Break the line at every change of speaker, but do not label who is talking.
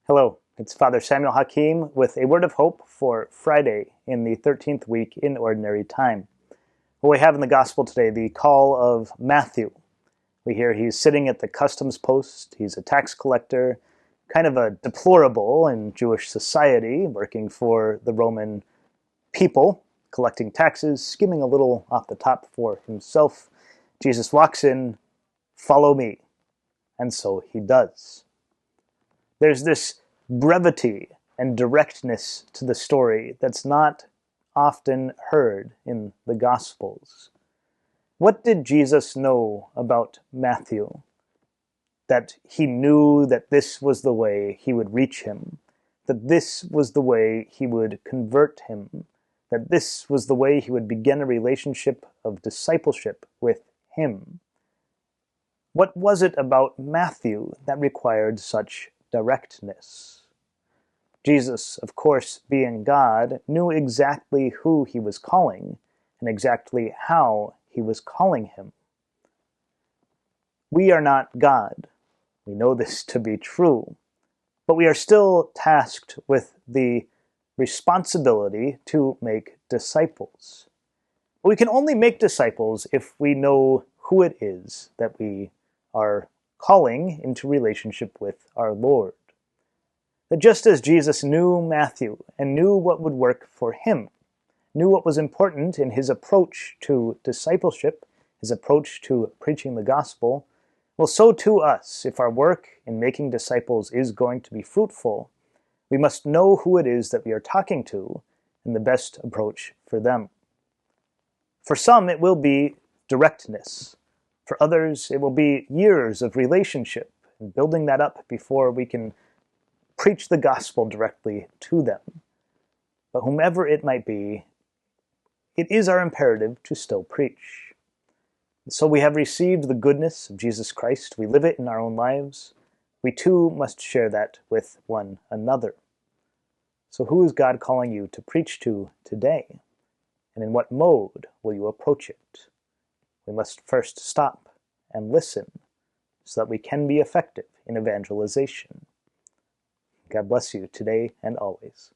Hello, it's Father Samuel Hakeem with a word of hope for Friday in the 13th week in Ordinary Time. What we have in the Gospel today, the call of Matthew. We hear he's sitting at the customs post, he's a tax collector, kind of a deplorable in Jewish society, working for the Roman people, collecting taxes, skimming a little off the top for himself. Jesus walks in, "Follow me," and so he does. There's this brevity and directness to the story that's not often heard in the Gospels. What did Jesus know about Matthew? That he knew that this was the way he would reach him, that this was the way he would convert him, that this was the way he would begin a relationship of discipleship with him. What was it about Matthew that required such directness? Jesus, of course, being God, knew exactly who he was calling and exactly how he was calling him. We are not God. We know this to be true, but we are still tasked with the responsibility to make disciples. But we can only make disciples if we know who it is that we are calling into relationship with our Lord. That just as Jesus knew Matthew and knew what would work for him, knew what was important in his approach to discipleship, his approach to preaching the gospel, well, so too us, if our work in making disciples is going to be fruitful, we must know who it is that we are talking to and the best approach for them. For some, it will be directness. For others, it will be years of relationship and building that up before we can preach the gospel directly to them. But whomever it might be, it is our imperative to still preach. And so we have received the goodness of Jesus Christ. We live it in our own lives. We too must share that with one another. So who is God calling you to preach to today? And in what mode will you approach it? We must first stop and listen so that we can be effective in evangelization. God bless you today and always.